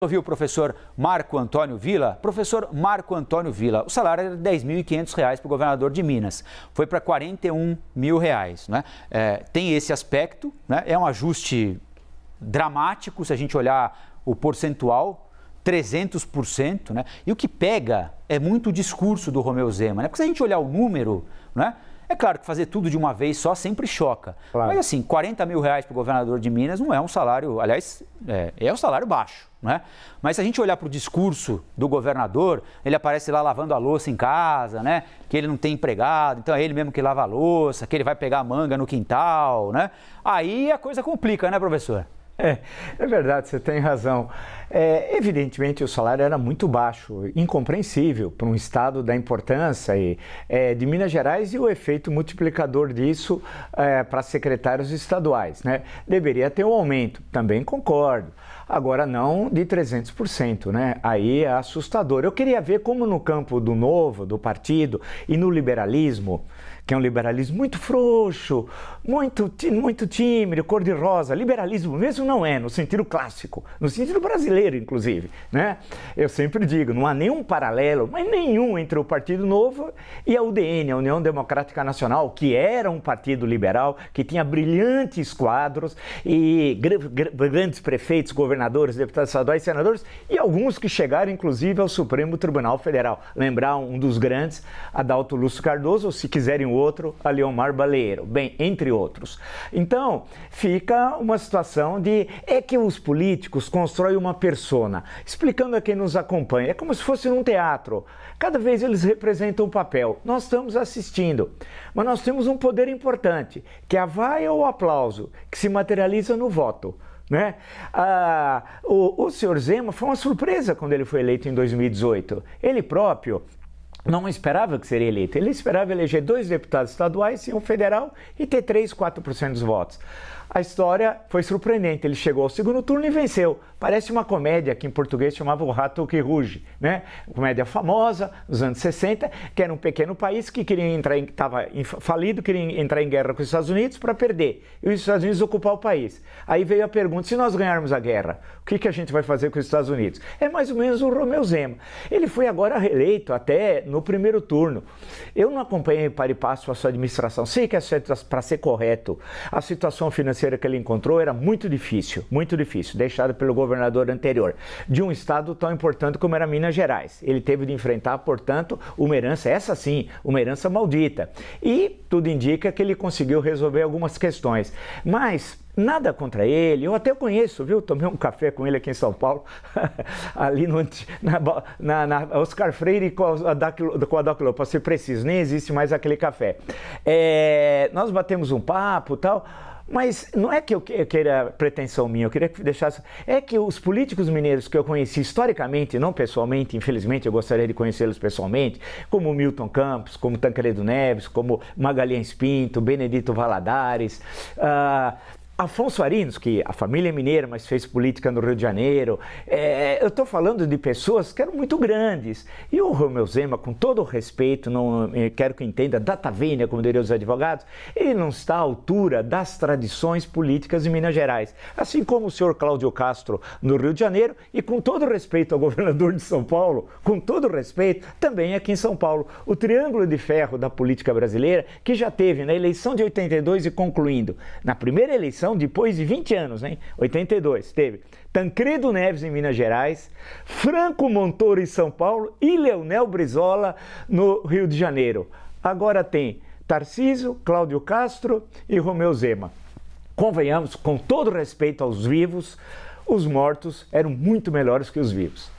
Ouvi o professor Marco Antônio Villa. Professor Marco Antônio Villa, o salário era R$ 10.500 para o governador de Minas, foi para R$ 41 mil, né? Tem esse aspecto, né? É um ajuste dramático se a gente olhar o percentual, 300%, né? E o que pega é muito o discurso do Romeu Zema, né? Porque se a gente olhar o número, né? É claro que fazer tudo de uma vez só sempre choca. Claro. Mas assim, R$ 40 mil para o governador de Minas não é um salário, aliás, é um salário baixo, né? Mas se a gente olhar para o discurso do governador, ele aparece lá lavando a louça em casa, né? Que ele não tem empregado, então é ele mesmo que lava a louça, que ele vai pegar a manga no quintal, né? Aí a coisa complica, né, professor? É verdade, você tem razão. Evidentemente o salário era muito baixo, incompreensível para um estado da importância de Minas Gerais e o efeito multiplicador disso para secretários estaduais, né? Deveria ter um aumento, também concordo. Agora não de 300%, né? Aí é assustador. Eu queria ver como no campo do Novo, do partido e no liberalismo, que é um liberalismo muito frouxo, muito tímido, cor-de-rosa. Liberalismo mesmo não é, no sentido clássico, no sentido brasileiro, inclusive, né? Eu sempre digo, não há nenhum paralelo, mas nenhum entre o Partido Novo e a UDN, a União Democrática Nacional, que era um partido liberal, que tinha brilhantes quadros e grandes prefeitos, governadores, deputados estaduais, senadores e alguns que chegaram, inclusive, ao Supremo Tribunal Federal. Lembrar um dos grandes, Adalto Lúcio Cardoso, ou se quiserem o outro, a Leomar Baleiro, bem, entre outros. Então, fica uma situação que os políticos constroem uma persona, explicando a quem nos acompanha, é como se fosse num teatro, cada vez eles representam um papel, nós estamos assistindo, mas nós temos um poder importante, que é a vaia ou o aplauso, que se materializa no voto. Né? O senhor Zema foi uma surpresa quando ele foi eleito em 2018, ele próprio não esperava que seria eleito, ele esperava eleger 2 deputados estaduais e um federal e ter 3, 4% dos votos. A história foi surpreendente, ele chegou ao segundo turno e venceu. Parece uma comédia que em português chamava O Rato que Ruge, né? Comédia famosa, dos anos 60, que era um pequeno país que estava falido, queria entrar em guerra com os Estados Unidos para perder. E os Estados Unidos ocupar o país. Aí veio a pergunta, se nós ganharmos a guerra, o que a gente vai fazer com os Estados Unidos? É mais ou menos o Romeu Zema. Ele foi agora reeleito até no primeiro turno. Eu não acompanhei para e passo a sua administração, sei que para ser correto, a situação financeira que ele encontrou era muito difícil, deixada pelo governador anterior, de um estado tão importante como era Minas Gerais. Ele teve de enfrentar, portanto, uma herança, essa sim, uma herança maldita. E tudo indica que ele conseguiu resolver algumas questões. Mas nada contra ele, eu até conheço, viu? Tomei um café com ele aqui em São Paulo, ali na Oscar Freire com a Adalto, para ser preciso, nem existe mais aquele café. Nós batemos um papo e tal. Mas não é que eu queira pretensão minha, eu queria que deixasse... É que os políticos mineiros que eu conheci historicamente, não pessoalmente, infelizmente eu gostaria de conhecê-los pessoalmente, como Milton Campos, como Tancredo Neves, como Magalhães Pinto, Benedito Valadares... Afonso Arinos, que a família é mineira, mas fez política no Rio de Janeiro. Eu estou falando de pessoas que eram muito grandes. E o Romeu Zema, com todo o respeito, não quero que entenda, data vênia, como diriam os advogados, ele não está à altura das tradições políticas de Minas Gerais. Assim como o senhor Cláudio Castro no Rio de Janeiro, e com todo respeito ao governador de São Paulo, com todo respeito, também aqui em São Paulo. O triângulo de ferro da política brasileira, que já teve na eleição de 82 e concluindo, na primeira eleição, depois de 20 anos, hein? 82, teve Tancredo Neves em Minas Gerais, Franco Montoro em São Paulo e Leonel Brizola no Rio de Janeiro. Agora tem Tarcísio, Cláudio Castro e Romeu Zema. Convenhamos, com todo respeito aos vivos, os mortos eram muito melhores que os vivos.